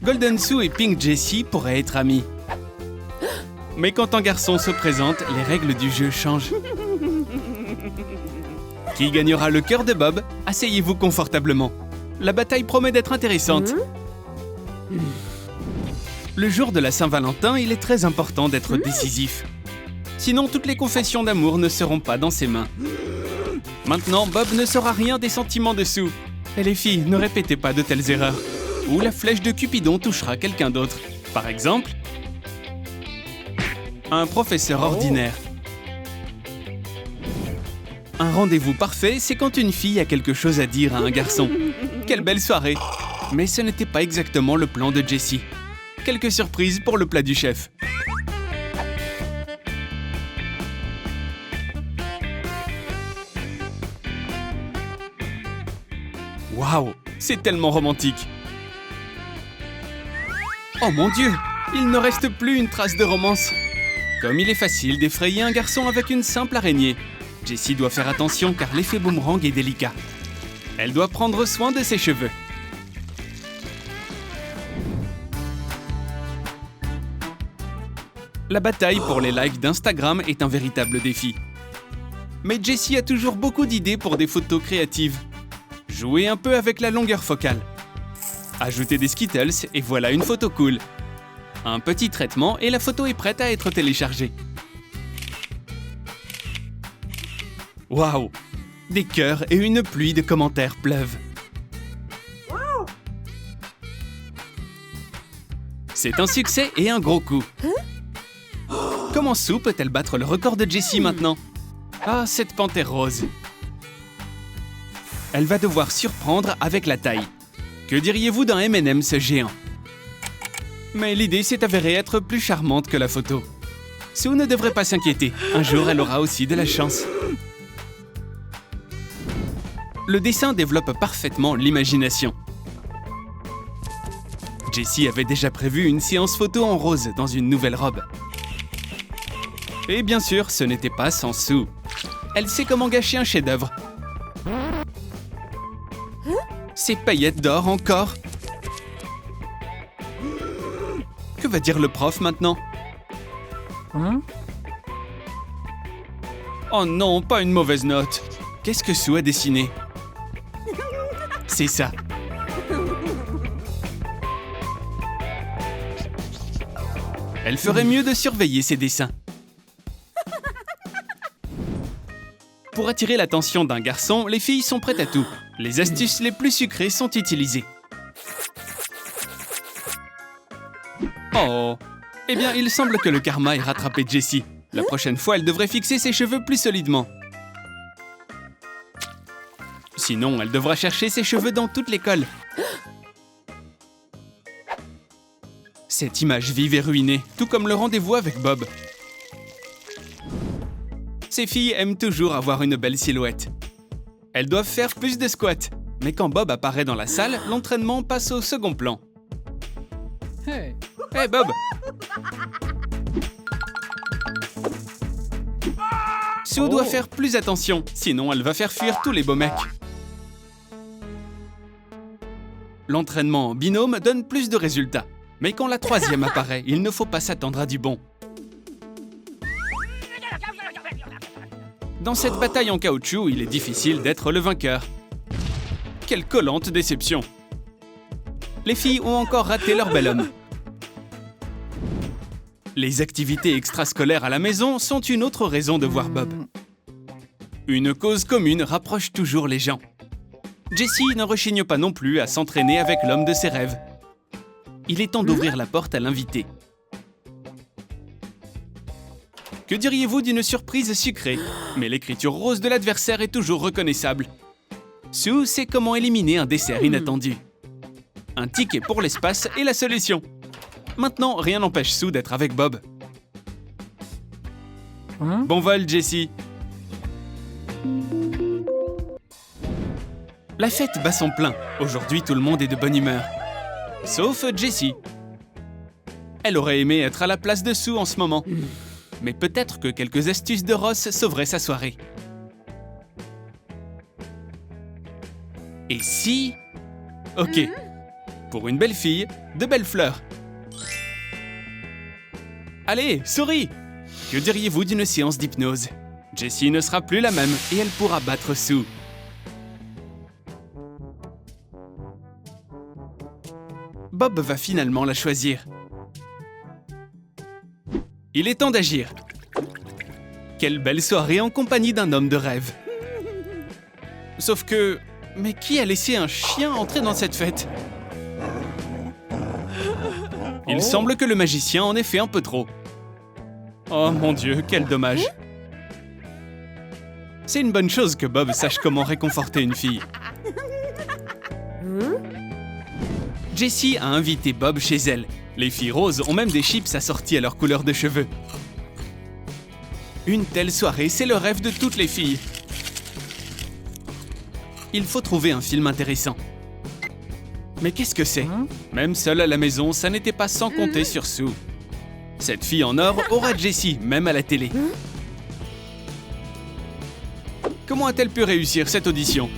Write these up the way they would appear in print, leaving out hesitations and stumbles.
Golden Sue et Pink Jessie pourraient être amis. Mais quand un garçon se présente, les règles du jeu changent. Qui gagnera le cœur de Bob? Asseyez-vous confortablement. La bataille promet d'être intéressante. Le jour de la Saint-Valentin, il est très important d'être décisif. Sinon, toutes les confessions d'amour ne seront pas dans ses mains. Maintenant, Bob ne saura rien des sentiments de Sue. Et les filles, ne répétez pas de telles erreurs. Ou la flèche de Cupidon touchera quelqu'un d'autre. Par exemple, un professeur ordinaire. Un rendez-vous parfait, c'est quand une fille a quelque chose à dire à un garçon. Quelle belle soirée! Mais ce n'était pas exactement le plan de Jessie. Quelques surprises pour le plat du chef. Waouh, c'est tellement romantique. Oh mon Dieu, il ne reste plus une trace de romance. Comme il est facile d'effrayer un garçon avec une simple araignée. Jessie doit faire attention car l'effet boomerang est délicat. Elle doit prendre soin de ses cheveux. La bataille pour les likes d'Instagram est un véritable défi. Mais Jessie a toujours beaucoup d'idées pour des photos créatives. Jouez un peu avec la longueur focale. Ajoutez des Skittles et voilà une photo cool. Un petit traitement et la photo est prête à être téléchargée. Waouh! Des cœurs et une pluie de commentaires pleuvent. C'est un succès et un gros coup. Comment Sue peut-elle battre le record de Jessie maintenant? Ah, cette panthère rose. Elle va devoir surprendre avec la taille. Que diriez-vous d'un M&M's géant? Mais l'idée s'est avérée être plus charmante que la photo. Sue ne devrait pas s'inquiéter. Un jour, elle aura aussi de la chance. Le dessin développe parfaitement l'imagination. Jessie avait déjà prévu une séance photo en rose dans une nouvelle robe. Et bien sûr, ce n'était pas sans Sue. Elle sait comment gâcher un chef-d'œuvre. Ces paillettes d'or encore. Que va dire le prof maintenant? Oh non, pas une mauvaise note. Qu'est-ce que Sue a dessiné? C'est ça. Elle ferait mieux de surveiller ses dessins. Pour attirer l'attention d'un garçon, les filles sont prêtes à tout. Les astuces les plus sucrées sont utilisées. Oh! Eh bien, il semble que le karma ait rattrapé Jessie. La prochaine fois, elle devrait fixer ses cheveux plus solidement. Sinon, elle devra chercher ses cheveux dans toute l'école. Cette image vive est ruinée, tout comme le rendez-vous avec Bob. Ces filles aiment toujours avoir une belle silhouette. Elles doivent faire plus de squats. Mais quand Bob apparaît dans la salle, l'entraînement passe au second plan. Hey Bob! Sue doit faire plus attention, sinon elle va faire fuir tous les beaux mecs. L'entraînement en binôme donne plus de résultats. Mais quand la troisième apparaît, il ne faut pas s'attendre à du bon. Dans cette bataille en caoutchouc, il est difficile d'être le vainqueur. Quelle collante déception! Les filles ont encore raté leur bel homme. Les activités extrascolaires à la maison sont une autre raison de voir Bob. Une cause commune rapproche toujours les gens. Jessie ne rechigne pas non plus à s'entraîner avec l'homme de ses rêves. Il est temps d'ouvrir la porte à l'invité. Que diriez-vous d'une surprise sucrée? Mais l'écriture rose de l'adversaire est toujours reconnaissable. Sue sait comment éliminer un dessert inattendu. Un ticket pour l'espace est la solution. Maintenant, rien n'empêche Sue d'être avec Bob. Bon vol, Jessie. La fête bat son plein. Aujourd'hui, tout le monde est de bonne humeur. Sauf Jessie. Elle aurait aimé être à la place de Sue en ce moment. Mais peut-être que quelques astuces de Ross sauveraient sa soirée. Et si... Ok. Pour une belle fille, de belles fleurs. Allez, souris! Que diriez-vous d'une séance d'hypnose? Jessie ne sera plus la même et elle pourra battre Sue. Bob va finalement la choisir. Il est temps d'agir. Quelle belle soirée en compagnie d'un homme de rêve. Sauf que... Mais qui a laissé un chien entrer dans cette fête? Il semble que le magicien en ait fait un peu trop. Oh mon Dieu, quel dommage. C'est une bonne chose que Bob sache comment réconforter une fille. Jessie a invité Bob chez elle. Les filles roses ont même des chips assortis à leur couleur de cheveux. Une telle soirée, c'est le rêve de toutes les filles. Il faut trouver un film intéressant. Mais qu'est-ce que c'est? Même seule à la maison, ça n'était pas sans compter sur Sue. Cette fille en or aura Jessie, même à la télé. Comment a-t-elle pu réussir cette audition?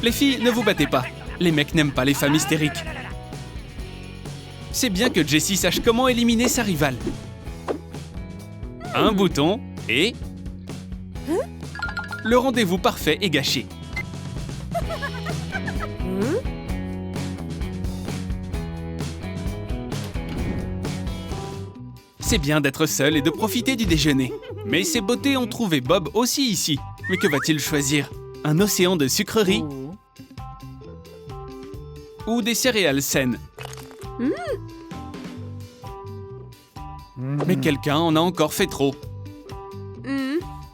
Les filles, ne vous battez pas. Les mecs n'aiment pas les femmes hystériques. C'est bien que Jessie sache comment éliminer sa rivale. Un bouton et... Le rendez-vous parfait est gâché. C'est bien d'être seul et de profiter du déjeuner. Mais ces beautés ont trouvé Bob aussi ici. Mais que va-t-il choisir? Un océan de sucreries? Ou des céréales saines? Mais quelqu'un en a encore fait trop.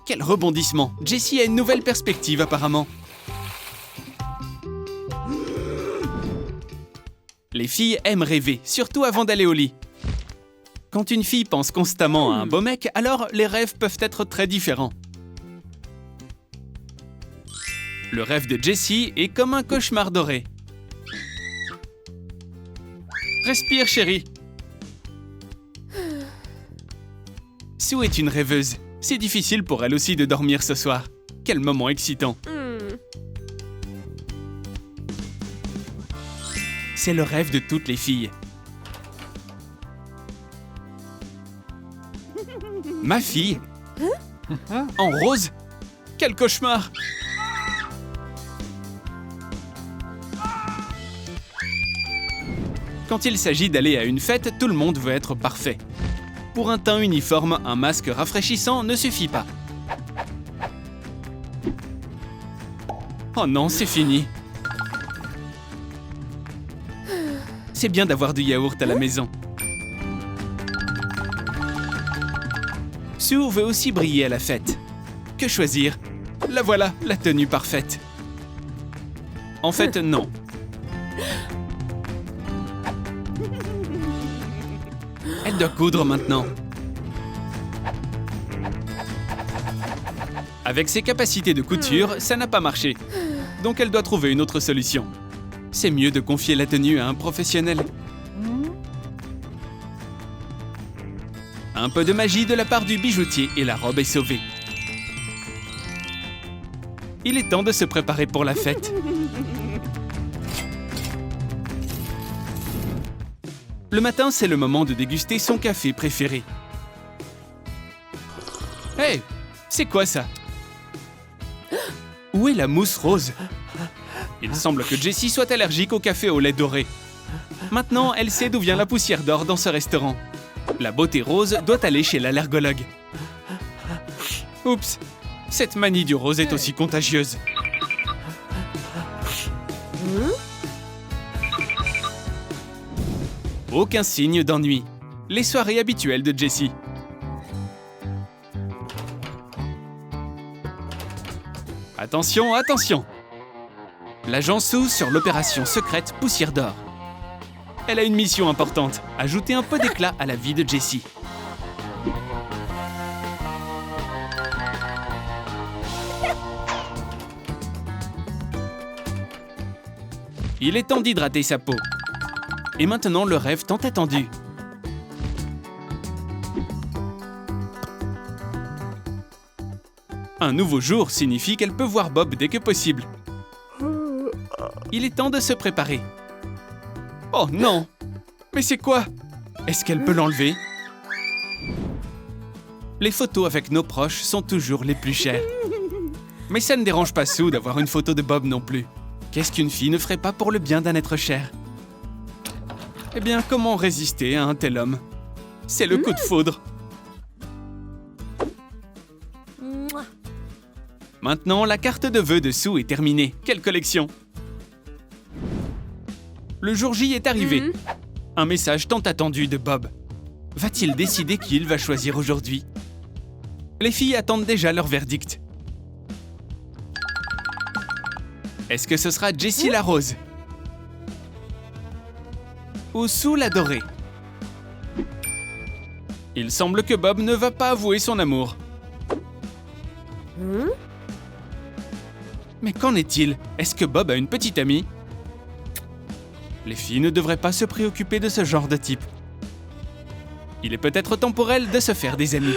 Quel rebondissement! Jessie a une nouvelle perspective apparemment. Les filles aiment rêver, surtout avant d'aller au lit. Quand une fille pense constamment à un beau mec, alors les rêves peuvent être très différents. Le rêve de Jessie est comme un cauchemar doré. Respire, chérie. Sue est une rêveuse. C'est difficile pour elle aussi de dormir ce soir. Quel moment excitant. C'est le rêve de toutes les filles. Ma fille? En rose? Quel cauchemar! Quand il s'agit d'aller à une fête, tout le monde veut être parfait. Pour un teint uniforme, un masque rafraîchissant ne suffit pas. Oh non, c'est fini. C'est bien d'avoir du yaourt à la maison. Sue veut aussi briller à la fête. Que choisir? La voilà, la tenue parfaite. En fait, non. Elle doit coudre maintenant. Avec ses capacités de couture, ça n'a pas marché. Donc elle doit trouver une autre solution. C'est mieux de confier la tenue à un professionnel. Un peu de magie de la part du bijoutier et la robe est sauvée. Il est temps de se préparer pour la fête. Le matin, c'est le moment de déguster son café préféré. Hey, c'est quoi ça? Où est la mousse rose? Il semble que Jessie soit allergique au café au lait doré. Maintenant, elle sait d'où vient la poussière d'or dans ce restaurant. La beauté rose doit aller chez l'allergologue. Oups, cette manie du rose est aussi contagieuse. Aucun signe d'ennui. Les soirées habituelles de Jessie. Attention, attention! L'agent Sue sur l'opération secrète Poussière d'or. Elle a une mission importante, ajouter un peu d'éclat à la vie de Jessie. Il est temps d'hydrater sa peau. Et maintenant, le rêve tant attendu. Un nouveau jour signifie qu'elle peut voir Bob dès que possible. Il est temps de se préparer. Oh non! Mais c'est quoi? Est-ce qu'elle peut l'enlever? Les photos avec nos proches sont toujours les plus chères. Mais ça ne dérange pas Sue d'avoir une photo de Bob non plus. Qu'est-ce qu'une fille ne ferait pas pour le bien d'un être cher? Eh bien, comment résister à un tel homme? C'est le coup de foudre. Maintenant, la carte de vœux de Sue est terminée. Quelle collection! Le jour J est arrivé. Un message tant attendu de Bob. Va-t-il décider qui il va choisir aujourd'hui? Les filles attendent déjà leur verdict. Est-ce que ce sera Jessie la rose? Ou Sue la dorée? Il semble que Bob ne va pas avouer son amour. Mais qu'en est-il? Est-ce que Bob a une petite amie? Les filles ne devraient pas se préoccuper de ce genre de type. Il est peut-être temps pour elles de se faire des amis.